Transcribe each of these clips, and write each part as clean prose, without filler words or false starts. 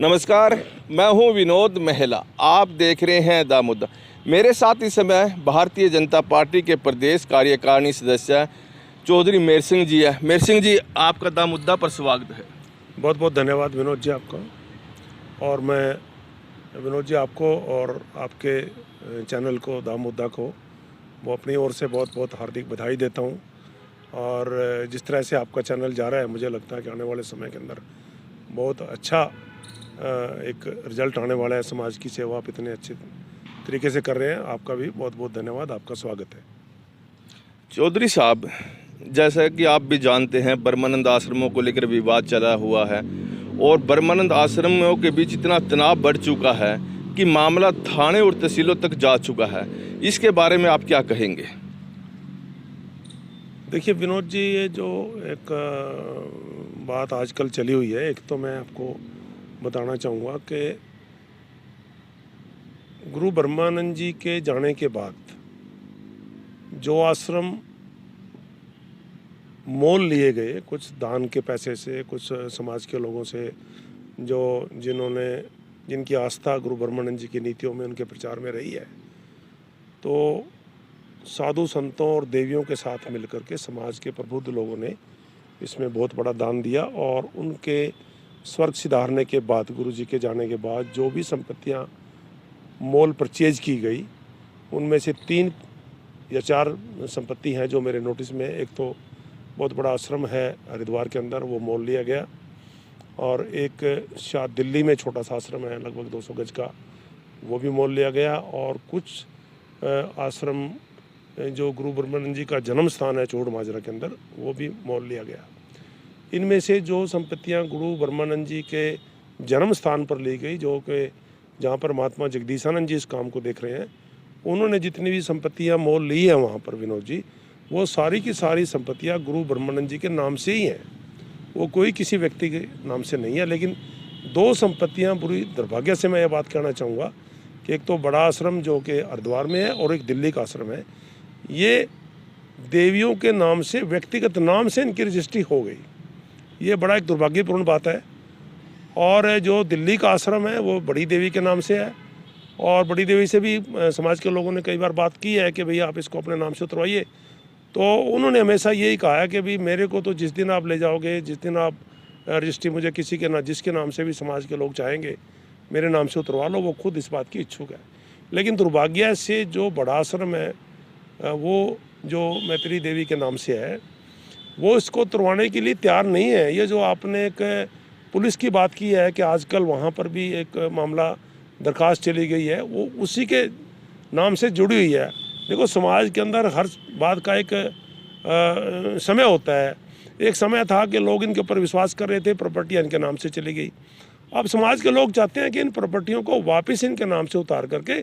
नमस्कार, मैं हूं विनोद महिला। आप देख रहे हैं द मुद्दा। मेरे साथ इस समय भारतीय जनता पार्टी के प्रदेश कार्यकारिणी सदस्य चौधरी मेहर सिंह जी है। मेहर सिंह जी, आपका द मुद्दा पर स्वागत है। बहुत बहुत धन्यवाद विनोद जी आपका। और मैं विनोद जी आपको और आपके चैनल को द मुद्दा को वो अपनी ओर से बहुत बहुत हार्दिक बधाई देता हूं। और जिस तरह से आपका चैनल जा रहा है, मुझे लगता है कि आने वाले समय के अंदर बहुत अच्छा एक रिजल्ट आने वाला है। समाज की सेवा आप इतने अच्छे तरीके से कर रहे हैं, आपका भी बहुत बहुत धन्यवाद, आपका स्वागत है। चौधरी साहब, जैसा कि आप भी जानते हैं, ब्रह्मानंद आश्रमों को लेकर विवाद चला हुआ है और ब्रह्मानंद आश्रमों के बीच इतना तनाव बढ़ चुका है कि मामला थाने और तहसीलों तक जा चुका है। इसके बारे में आप क्या कहेंगे? देखिए विनोद जी, ये जो एक बात आजकल चली हुई है, एक तो मैं आपको बताना चाहूँगा कि गुरु ब्रह्मानंद जी के जाने के बाद जो आश्रम मोल लिए गए, कुछ दान के पैसे से, कुछ समाज के लोगों से, जिनकी आस्था गुरु ब्रह्मानंद जी की नीतियों में, उनके प्रचार में रही है, तो साधु संतों और देवियों के साथ मिलकर के समाज के प्रबुद्ध लोगों ने इसमें बहुत बड़ा दान दिया। और उनके स्वर्ग सिधारने के बाद, गुरु जी के जाने के बाद जो भी संपत्तियां मोल परचेज की गई, उनमें से 3 या 4 संपत्ति हैं जो मेरे नोटिस में। एक तो बहुत बड़ा आश्रम है हरिद्वार के अंदर, वो मोल लिया गया। और एक शायद दिल्ली में छोटा सा आश्रम है लगभग 200 गज का, वो भी मोल लिया गया। और कुछ आश्रम जो गुरु ब्रह्मानंद जी का जन्म स्थान है चोड़ माजरा के अंदर, वो भी मोल लिया गया। इनमें से जो संपत्तियां गुरु ब्रह्मानंद जी के जन्म स्थान पर ली गई, जो कि जहाँ पर महात्मा जगदीशानंद जी इस काम को देख रहे हैं, उन्होंने जितनी भी संपत्तियां मोल ली हैं वहाँ पर विनोद जी, वो सारी की सारी संपत्तियां गुरु ब्रह्मानंद जी के नाम से ही हैं। वो कोई किसी व्यक्ति के नाम से नहीं है। लेकिन 2 संपत्तियां बुरी दुर्भाग्य से मैं ये बात कहना चाहूँगा कि एक तो बड़ा आश्रम जो कि हरिद्वार में है और एक दिल्ली का आश्रम है, ये देवियों के नाम से, व्यक्तिगत नाम से इनकी रजिस्ट्री हो गई। ये बड़ा एक दुर्भाग्यपूर्ण बात है। और जो दिल्ली का आश्रम है वो बड़ी देवी के नाम से है, और बड़ी देवी से भी समाज के लोगों ने कई बार बात की है कि भैया आप इसको अपने नाम से उतरवाइए। तो उन्होंने हमेशा यही कहा है कि भाई मेरे को तो जिस दिन आप ले जाओगे, जिस दिन आप रजिस्ट्री मुझे किसी के जिसके नाम से भी समाज के लोग चाहेंगे मेरे नाम से उतरवा लो, वो खुद इस बात की इच्छुक है। लेकिन दुर्भाग्य से जो बड़ा आश्रम है वो जो मैत्री देवी के नाम से है, वो इसको उतरवाने के लिए तैयार नहीं है। ये जो आपने एक पुलिस की बात की है कि आजकल वहाँ पर भी एक मामला दरखास्त चली गई है, वो उसी के नाम से जुड़ी हुई है। देखो, समाज के अंदर हर बात का एक समय होता है। एक समय था कि लोग इनके ऊपर विश्वास कर रहे थे, प्रॉपर्टियाँ इनके नाम से चली गई। अब समाज के लोग चाहते हैं कि इन प्रॉपर्टियों को वापस इनके नाम से उतार करके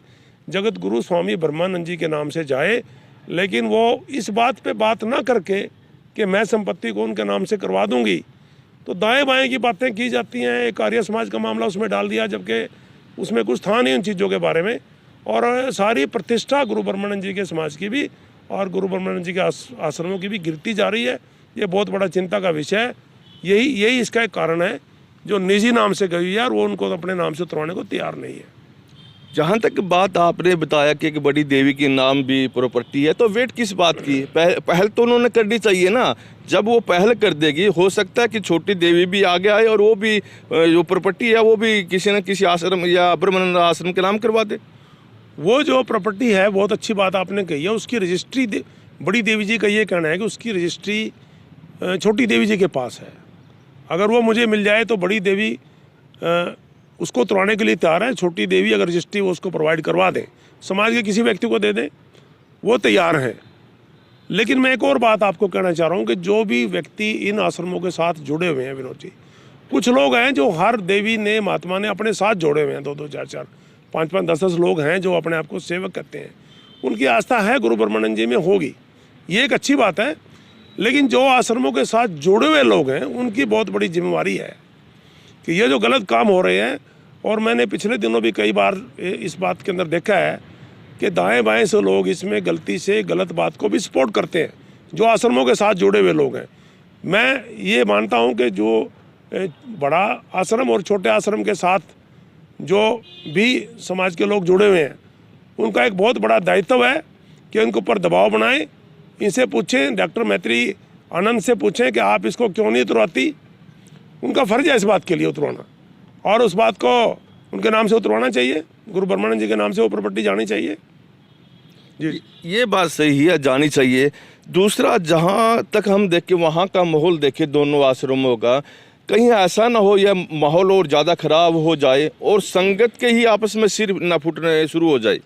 जगत गुरु स्वामी ब्रह्मानंद जी के नाम से जाए। लेकिन वो इस बात पे बात ना करके कि मैं संपत्ति को उनके नाम से करवा दूंगी, तो दाएं बाएं की बातें की जाती हैं। एक आर्य समाज का मामला उसमें डाल दिया, जबकि उसमें कुछ था नहीं उन चीज़ों के बारे में। और सारी प्रतिष्ठा गुरु ब्रह्मानंद जी के समाज की भी और गुरु ब्रह्मानंद जी के आश्रमों की भी गिरती जा रही है। ये बहुत बड़ा चिंता का विषय है। यही इसका एक कारण है जो निजी नाम से गई है और वो उनको अपने नाम से उतरवाने को तैयार नहीं है। जहाँ तक बात आपने बताया कि एक बड़ी देवी के नाम भी प्रॉपर्टी है, तो वेट किस बात की? पहल तो उन्होंने करनी चाहिए ना। जब वो पहल कर देगी, हो सकता है कि छोटी देवी भी आगे आए और वो भी जो प्रॉपर्टी है वो भी किसी न किसी आश्रम या ब्रह्मानंद आश्रम के नाम करवा दे। वो जो प्रॉपर्टी है, बहुत अच्छी बात आपने कही है, उसकी रजिस्ट्री बड़ी देवी जी का ये कहना है कि उसकी रजिस्ट्री छोटी देवी जी के पास है। अगर वो मुझे मिल जाए तो बड़ी देवी उसको उतरवाने के लिए तैयार है। छोटी देवी अगर रजिस्ट्री वो उसको प्रोवाइड करवा दें, समाज के किसी व्यक्ति को दे दें, वो तैयार है। लेकिन मैं एक और बात आपको कहना चाह रहा हूँ कि जो भी व्यक्ति इन आश्रमों के साथ जुड़े हुए हैं विनोद जी, कुछ लोग हैं जो हर देवी ने, महात्मा ने अपने साथ जोड़े हुए हैं। 2-2, 4-4, 5-5, 10-10 लोग हैं जो अपने आप को सेवक कहते हैं। उनकी आस्था है गुरु ब्रह्मानंद जी में, होगी, ये एक अच्छी बात है। लेकिन जो आश्रमों के साथ जुड़े हुए लोग हैं, उनकी बहुत बड़ी जिम्मेवारी है कि ये जो गलत काम हो रहे हैं, और मैंने पिछले दिनों भी कई बार इस बात के अंदर देखा है कि दाएं बाएं से लोग इसमें गलती से गलत बात को भी सपोर्ट करते हैं, जो आश्रमों के साथ जुड़े हुए लोग हैं। मैं ये मानता हूं कि जो बड़ा आश्रम और छोटे आश्रम के साथ जो भी समाज के लोग जुड़े हुए हैं उनका एक बहुत बड़ा दायित्व है कि उनके ऊपर दबाव बनाएं। इनसे पूछें, डॉक्टर मैत्री आनंद से पूछें कि आप इसको क्यों नहीं उतरवाती। उनका फ़र्ज है इस बात के लिए उतरवाना, और उस बात को उनके नाम से उतरवाना चाहिए। गुरु ब्रह्मानंद जी के नाम से वो प्रॉपर्टी जानी चाहिए। जी, ये बात सही है, जानी चाहिए। दूसरा, जहाँ तक हम देखें वहाँ का माहौल देखें दोनों आश्रमों का, कहीं ऐसा ना हो या माहौल और ज़्यादा ख़राब हो जाए और संगत के ही आपस में सिर ना फूटने शुरू हो जाए।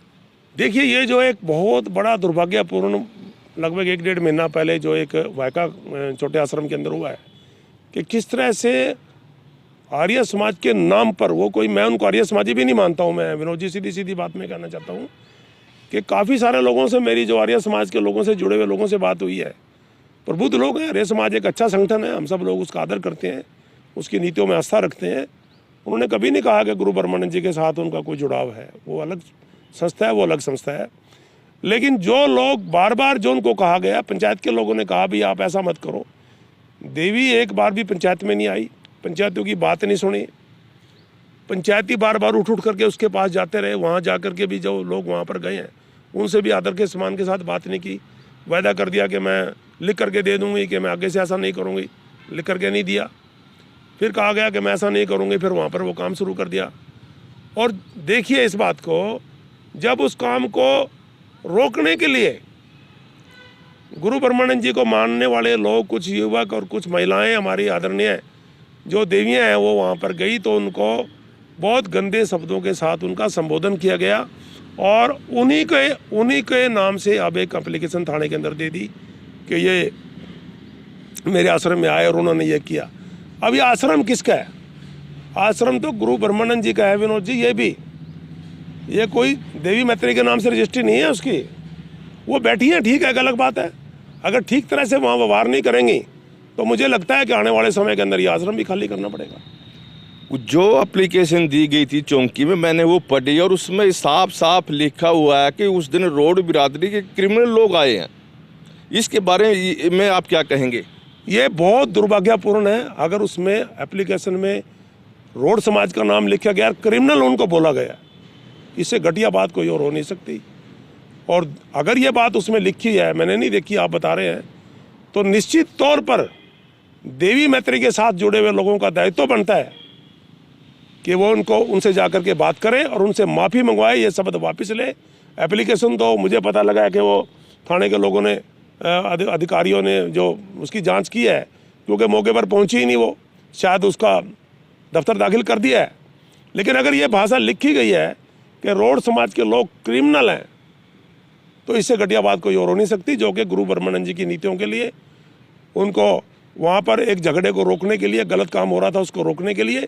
देखिए, ये जो एक बहुत बड़ा दुर्भाग्यपूर्ण लगभग 1-1.5 महीना पहले जो एक वायका छोटे आश्रम के अंदर हुआ है कि किस तरह से आर्य समाज के नाम पर मैं उनको आर्य समाजी भी नहीं मानता हूँ। मैं विनोद जी सीधी सीधी बात में कहना चाहता हूँ कि काफ़ी सारे लोगों से मेरी जो आर्य समाज के लोगों से जुड़े हुए लोगों से बात हुई है। प्रबुद्ध लोग हैं, आर्य समाज एक अच्छा संगठन है, हम सब लोग उसका आदर करते हैं, उसकी नीतियों में आस्था रखते हैं। उन्होंने कभी नहीं कहा कि गुरु ब्रह्मानंद जी के साथ उनका कोई जुड़ाव है। वो अलग संस्था है, वो अलग संस्था है। लेकिन जो लोग बार बार जो उनको कहा गया, पंचायत के लोगों ने कहा भी आप ऐसा मत करो। देवी एक बार भी पंचायत में नहीं आई, पंचायतों की बात नहीं सुनी। पंचायती बार बार उठ करके उसके पास जाते रहे। वहाँ जा करके भी जो लोग वहाँ पर गए हैं उनसे भी आदर के सम्मान के साथ बात नहीं की। वायदा कर दिया कि मैं लिख करके दे दूँगी कि मैं आगे से ऐसा नहीं करूँगी, लिख करके नहीं दिया। फिर कहा गया कि मैं ऐसा नहीं करूँगी, फिर वहाँ पर वो काम शुरू कर दिया। और देखिए इस बात को, जब उस काम को रोकने के लिए गुरु ब्रह्मानंद जी को मानने वाले लोग, कुछ युवक और कुछ महिलाएं हमारी आदरणीय जो देवियां हैं वो वहाँ पर गई, तो उनको बहुत गंदे शब्दों के साथ उनका संबोधन किया गया और उन्हीं के नाम से अब एक एप्लीकेशन थाने के अंदर दे दी कि ये मेरे आश्रम में आए और उन्होंने ये किया। अब ये आश्रम किसका है? आश्रम तो गुरु ब्रह्मानंद जी का है विनोद जी। ये कोई देवी मैत्री के नाम से रजिस्ट्री नहीं है उसकी। वो बैठी है, ठीक है, एक अलग बात है। अगर ठीक तरह से वहाँ व्यवहार नहीं करेंगी तो मुझे लगता है कि आने वाले समय के अंदर ये आश्रम भी खाली करना पड़ेगा। जो एप्लीकेशन दी गई थी चौंकी में, मैंने वो पढ़ी और उसमें साफ साफ लिखा हुआ है कि उस दिन रोड बिरादरी के क्रिमिनल लोग आए हैं। इसके बारे में आप क्या कहेंगे? ये बहुत दुर्भाग्यपूर्ण है। अगर उसमें एप्लीकेशन में रोड समाज का नाम लिखा गया, क्रिमिनल उनको बोला गया, इससे घटिया बात कोई और हो नहीं सकती। और अगर ये बात उसमें लिखी है, मैंने नहीं देखी, आप बता रहे हैं, तो निश्चित तौर पर देवी मैत्री के साथ जुड़े हुए लोगों का दायित्व बनता है कि वो उनसे जाकर के बात करें और उनसे माफ़ी मंगवाए, ये शब्द वापस ले। एप्लीकेशन तो मुझे पता लगा है कि वो थाने के लोगों ने, अधिकारियों ने जो उसकी जांच की है, क्योंकि मौके पर पहुंची ही नहीं, वो शायद उसका दफ्तर दाखिल कर दिया है। लेकिन अगर ये भाषा लिखी गई है कि रोड समाज के लोग क्रिमिनल हैं, तो इससे घटिया बात कोई और हो नहीं सकती। जो कि गुरु ब्रह्मानंद जी की नीतियों के लिए, उनको वहाँ पर एक झगड़े को रोकने के लिए, गलत काम हो रहा था उसको रोकने के लिए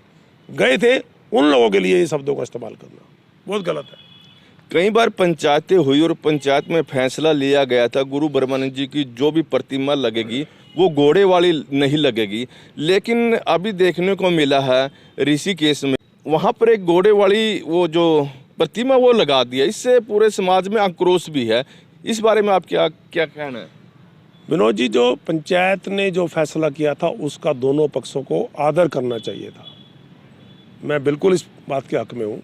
गए थे, उन लोगों के लिए ये शब्दों का इस्तेमाल करना बहुत गलत है। कई बार पंचायतें हुई और पंचायत में फैसला लिया गया था गुरु ब्रह्मानंद जी की जो भी प्रतिमा लगेगी वो घोड़े वाली नहीं लगेगी। लेकिन अभी देखने को मिला है ऋषिकेश में, वहाँ पर एक घोड़े वाली वो जो प्रतिमा वो लगा दिया। इससे पूरे समाज में आक्रोश भी है। इस बारे में आप क्या कहना है? विनोद जी, जो पंचायत ने जो फैसला किया था उसका दोनों पक्षों को आदर करना चाहिए था। मैं बिल्कुल इस बात के हक में हूँ।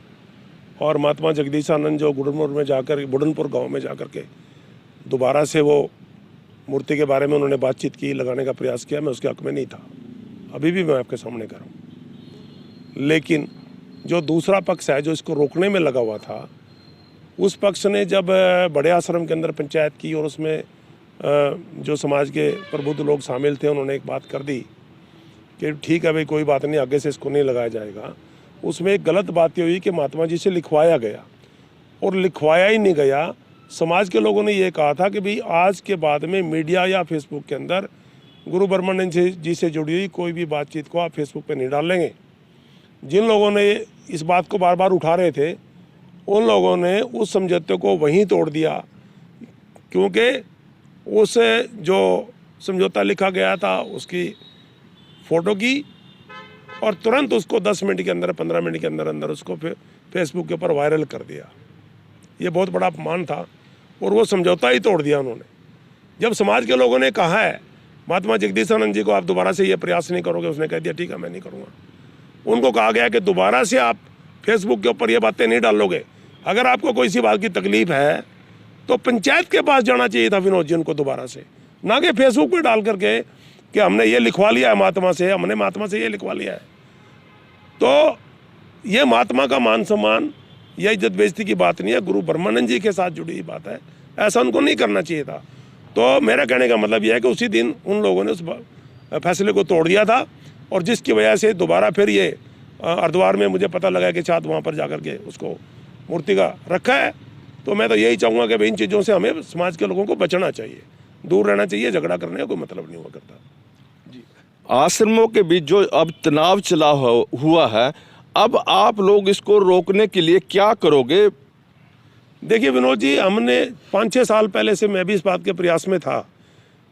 और महात्मा जगदीशानंद जो बुढ़नपुर गांव में जाकर के दोबारा से वो मूर्ति के बारे में उन्होंने बातचीत की, लगाने का प्रयास किया, मैं उसके हक में नहीं था। अभी भी मैं आपके सामने कर रहा हूँ। लेकिन जो दूसरा पक्ष है जो इसको रोकने में लगा हुआ था, उस पक्ष ने जब बड़े आश्रम के अंदर पंचायत की और उसमें जो समाज के प्रबुद्ध लोग शामिल थे, उन्होंने एक बात कर दी कि ठीक है भाई, कोई बात नहीं, आगे से इसको नहीं लगाया जाएगा। उसमें एक गलत बात ये हुई कि महात्मा जी से लिखवाया गया, और लिखवाया ही नहीं गया। समाज के लोगों ने ये कहा था कि भाई आज के बाद में मीडिया या फेसबुक के अंदर गुरु ब्रह्मानंद जी से जुड़ी हुई कोई भी बातचीत को आप फेसबुक पे नहीं डालेंगे। जिन लोगों ने इस बात को बार बार उठा रहे थे, उन लोगों ने उस समझौते को वहीं तोड़ दिया, क्योंकि उस जो समझौता लिखा गया था उसकी फ़ोटो की और तुरंत उसको 10 मिनट के अंदर, 15 मिनट के अंदर उसको फेसबुक के ऊपर वायरल कर दिया। ये बहुत बड़ा अपमान था और वो समझौता ही तोड़ दिया उन्होंने। जब समाज के लोगों ने कहा है, महात्मा जगदीशानंद जी को आप दोबारा से ये प्रयास नहीं करोगे, उसने कह दिया ठीक है मैं नहीं करूँगा। उनको कहा गया कि दोबारा से आप फेसबुक के ऊपर ये बातें नहीं डालोगे। अगर आपको कोई सी बात की तकलीफ है तो पंचायत के पास जाना चाहिए था विनोद जी उनको दोबारा से, ना कि फेसबुक पे डाल करके कि हमने ये लिखवा लिया है महात्मा से, हमने महात्मा से ये लिखवा लिया है। तो ये महात्मा का मान सम्मान या इज्जत बेइज्जती की बात नहीं है, गुरु ब्रह्मानंद जी के साथ जुड़ी हुई बात है। ऐसा उनको नहीं करना चाहिए था। तो मेरा कहने का मतलब यह है कि उसी दिन उन लोगों ने उस फैसले को तोड़ दिया था और जिसकी वजह से दोबारा फिर ये हरिद्वार में मुझे पता लगा कि शायद वहाँ पर जाकर के उसको मूर्ति का रखा है। तो मैं तो यही चाहूँगा कि भाई इन चीज़ों से हमें समाज के लोगों को बचना चाहिए, दूर रहना चाहिए, झगड़ा करने का कोई मतलब नहीं हुआ करता। आश्रमों के बीच जो अब तनाव चला हुआ है, अब आप लोग इसको रोकने के लिए क्या करोगे? देखिए विनोद जी, हमने 5-6 साल पहले से मैं भी इस बात के प्रयास में था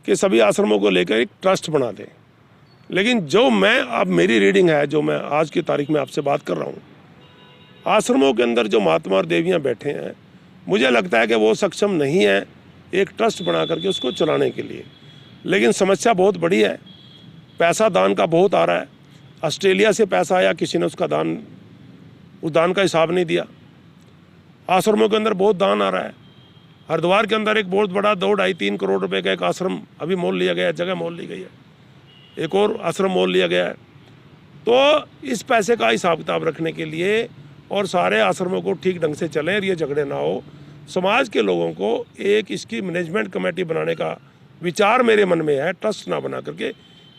कि सभी आश्रमों को लेकर एक ट्रस्ट बना दें। लेकिन जो मैं अब मेरी रीडिंग है, जो मैं आज की तारीख में आपसे बात कर रहा हूँ, आश्रमों के अंदर जो महात्मा और देवियाँ बैठे हैं, मुझे लगता है कि वो सक्षम नहीं है एक ट्रस्ट बना करके उसको चलाने के लिए। लेकिन समस्या बहुत बड़ी है, पैसा दान का बहुत आ रहा है। ऑस्ट्रेलिया से पैसा आया, किसी ने उसका दान, उस दान का हिसाब नहीं दिया। आश्रमों के अंदर बहुत दान आ रहा है। हरिद्वार के अंदर एक बहुत बड़ा 2-2.5-3 करोड़ रुपए का एक आश्रम अभी मोल लिया गया है, जगह मोल ली गई है, एक और आश्रम मोल लिया गया है। तो इस पैसे का हिसाब किताब रखने के लिए और सारे आश्रमों को ठीक ढंग से चलें और ये झगड़े ना हो, समाज के लोगों को एक इसकी मैनेजमेंट कमेटी बनाने का विचार मेरे मन में है। ट्रस्ट ना बना करके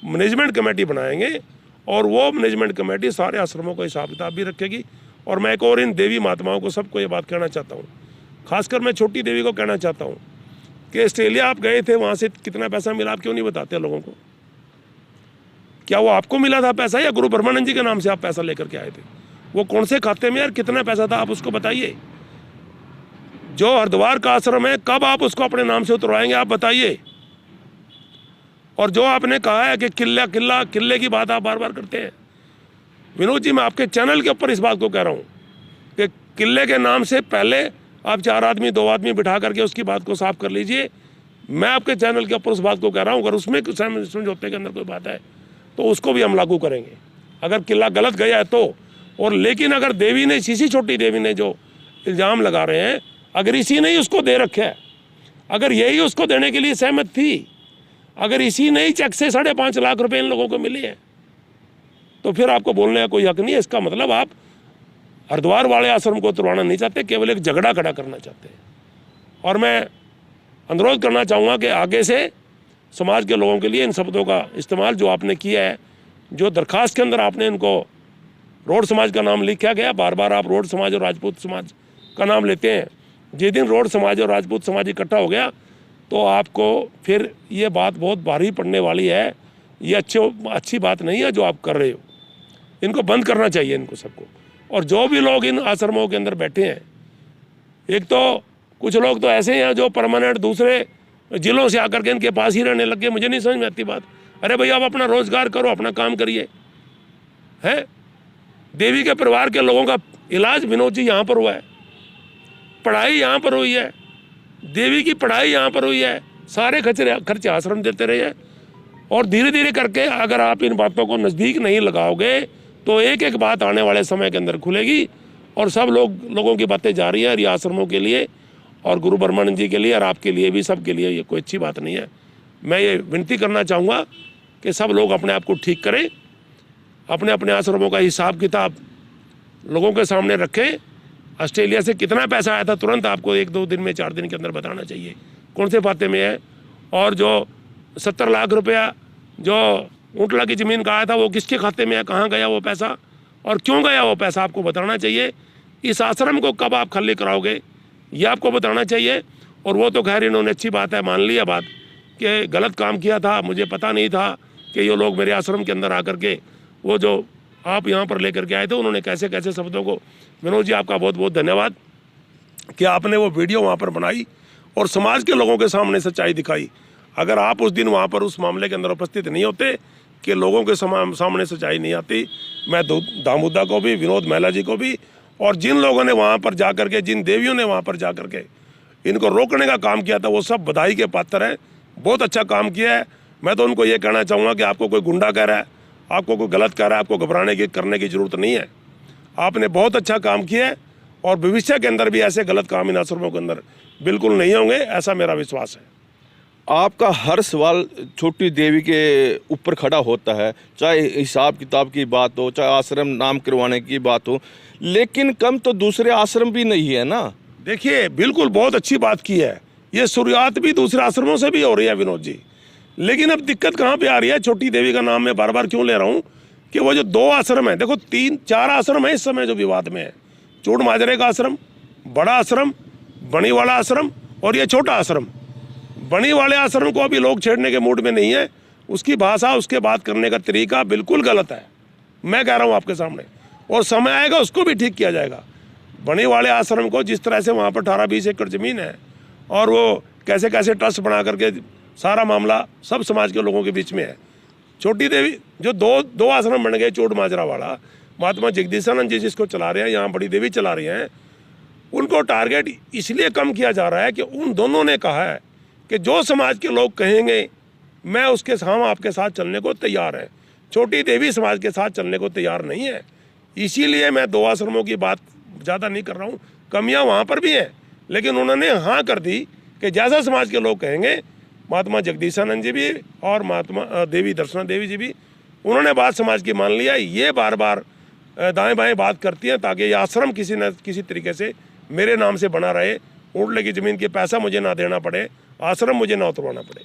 मैनेजमेंट कमेटी बनाएंगे और वो मैनेजमेंट कमेटी सारे आश्रमों का हिसाब किताब भी रखेगी। और मैं एक और इन देवी महात्माओं को सबको ये बात कहना चाहता हूँ, खासकर मैं छोटी देवी को कहना चाहता हूँ कि ऑस्ट्रेलिया आप गए थे, वहाँ से कितना पैसा मिला आप क्यों नहीं बताते लोगों को? क्या वो आपको मिला था पैसा या गुरु ब्रह्मानंद जी के नाम से आप पैसा लेकर के आए थे? वो कौन से खाते में यार कितना पैसा था आप उसको बताइए। जो हरिद्वार का आश्रम है, कब आप उसको अपने नाम से उतरवाएंगे आप बताइए। और जो आपने कहा है कि किले की बात आप बार बार करते हैं, विनोद जी मैं आपके चैनल के ऊपर इस बात को कह रहा हूँ कि किले के नाम से पहले आप 4 आदमी 2 आदमी बिठा करके उसकी बात को साफ कर लीजिए। मैं आपके चैनल के ऊपर उस बात को कह रहा हूँ, अगर उसमें समझौते के अंदर कोई बात है तो उसको भी हम लागू करेंगे, अगर किला गलत गया है तो। और लेकिन अगर देवी ने, इसी छोटी देवी ने जो इल्ज़ाम लगा रहे हैं, अगर इसी ने ही उसको दे रखा है, अगर यही उसको देने के लिए सहमत थी, अगर इसी ने ही चेक से 5.5 लाख रुपए इन लोगों को मिले हैं, तो फिर आपको बोलने का कोई हक नहीं है। इसका मतलब आप हरिद्वार वाले आश्रम को तुड़वाना नहीं चाहते, केवल एक झगड़ा खड़ा करना चाहते हैं। और मैं अनुरोध करना चाहूँगा कि आगे से समाज के लोगों के लिए इन शब्दों का इस्तेमाल जो आपने किया है, जो दरखास्त के अंदर आपने इनको रोड समाज का नाम लिखा गया, बार बार आप रोड समाज और राजपूत समाज का नाम लेते हैं। जिस दिन रोड समाज और राजपूत समाज इकट्ठा हो गया तो आपको फिर ये बात बहुत भारी पड़ने वाली है। ये अच्छी बात नहीं है जो आप कर रहे हो, इनको बंद करना चाहिए इनको सबको। और जो भी लोग इन आश्रमों के अंदर बैठे हैं, एक तो कुछ लोग तो ऐसे हैं जो परमानेंट दूसरे जिलों से आकर के इनके पास ही रहने लग गए। मुझे नहीं समझ में आती बात। अरे भाई आप अपना रोजगार करो, अपना काम करिए। है देवी के परिवार के लोगों का इलाज विनोद जी यहाँ पर हुआ है, पढ़ाई यहाँ पर हुई है, देवी की पढ़ाई यहाँ पर हुई है, सारे खर्चे आश्रम देते रहे हैं। और धीरे धीरे करके अगर आप इन बातों को नज़दीक नहीं लगाओगे तो एक एक बात आने वाले समय के अंदर खुलेगी और सब लोगों की बातें जा रही है। और ये आश्रमों के लिए और गुरु ब्रह्मानंद जी के लिए और आपके लिए भी, सब के लिए ये कोई अच्छी बात नहीं है। मैं ये विनती करना चाहूँगा कि सब लोग अपने आप को ठीक करें, अपने अपने आश्रमों का हिसाब किताब लोगों के सामने रखें। ऑस्ट्रेलिया से कितना पैसा आया था तुरंत आपको 1-2 दिन में, 4 दिन के अंदर बताना चाहिए कौन से खाते में है। और जो 70 लाख रुपया जो ऊँटला की ज़मीन का आया था वो किसके खाते में है, कहाँ गया वो पैसा और क्यों गया वो पैसा, आपको बताना चाहिए। इस आश्रम को कब आप खाली कराओगे ये आपको बताना चाहिए। और वो तो खैर इन्होंने अच्छी बात है मान लिया बात कि गलत काम किया था, मुझे पता नहीं था कि ये लोग मेरे आश्रम के अंदर आकर के वो जो आप यहाँ पर लेकर के आए थे उन्होंने कैसे कैसे शब्दों को। विनोद जी आपका बहुत बहुत धन्यवाद कि आपने वो वीडियो वहाँ पर बनाई और समाज के लोगों के सामने सच्चाई दिखाई। अगर आप उस दिन वहाँ पर उस मामले के अंदर उपस्थित नहीं होते कि लोगों के सामने सच्चाई नहीं आती, मैं दामोदा को भी, विनोद महिला जी को भी, और जिन लोगों ने वहाँ पर जा करके, जिन देवियों ने वहाँ पर जा करके इनको रोकने का काम किया था, वो सब बधाई के पात्र हैं। बहुत अच्छा काम किया है। मैं तो उनको ये कहना चाहूँगा कि आपको कोई गुंडा कह रहा है, आपको कोई गलत कह रहा है, आपको घबराने की करने की ज़रूरत नहीं है। आपने बहुत अच्छा काम किया है और भविष्य के अंदर भी ऐसे गलत काम इन आश्रमों के अंदर बिल्कुल नहीं होंगे, ऐसा मेरा विश्वास है। आपका हर सवाल छोटी देवी के ऊपर खड़ा होता है, चाहे हिसाब किताब की बात हो, चाहे आश्रम नाम करवाने की बात हो, लेकिन कम तो दूसरे आश्रम भी नहीं है ना। देखिए, बिल्कुल बहुत अच्छी बात की है। ये शुरुआत भी दूसरे आश्रमों से भी हो रही है विनोद जी, लेकिन अब दिक्कत कहाँ पे आ रही है? छोटी देवी का नाम मैं बार बार क्यों ले रहा हूँ कि वो जो 2 आश्रम है, देखो 3-4 आश्रम है इस समय जो विवाद में है। चूड़ माजरे का आश्रम, बड़ा आश्रम, बनी वाला आश्रम और ये छोटा आश्रम। बनी वाले आश्रम को अभी लोग छेड़ने के मूड में नहीं है। उसकी भाषा, उसके बात करने का तरीका बिल्कुल गलत है, मैं कह रहा हूँ आपके सामने, और समय आएगा उसको भी ठीक किया जाएगा। बनी वाले आश्रम को जिस तरह से वहाँ पर 18-20 एकड़ ज़मीन है और वो कैसे कैसे ट्रस्ट बना करके सारा मामला सब समाज के लोगों के बीच में है। छोटी देवी जो दो आश्रम बन गए, चोट माजरा वाला, महात्मा जगदीशानंद जी जिसको चला रहे हैं, यहाँ बड़ी देवी चला रही हैं, उनको टारगेट इसलिए कम किया जा रहा है कि उन दोनों ने कहा है कि जो समाज के लोग कहेंगे मैं उसके हम आपके साथ चलने को तैयार है। छोटी देवी समाज के साथ चलने को तैयार नहीं है, इसीलिए मैं 2 आश्रमों की बात ज़्यादा नहीं कर रहा हूँ। कमियाँ वहाँ पर भी हैं, लेकिन उन्होंने हाँ कर दी कि जैसा समाज के लोग कहेंगे, महात्मा जगदीशानंद जी भी और महात्मा देवी दर्शना देवी जी भी, उन्होंने बात समाज की मान लिया। ये बार बार दाएं बाएं बात करती हैं ताकि ये आश्रम किसी न किसी तरीके से मेरे नाम से बना रहे, ओटले की ज़मीन के पैसा मुझे ना देना पड़े, आश्रम मुझे ना उतरवाना पड़े,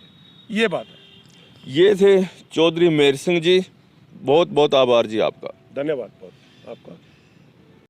ये बात है। ये थे चौधरी मेहर सिंह जी, बहुत बहुत आभार जी आपका। धन्यवाद बहुत आपका।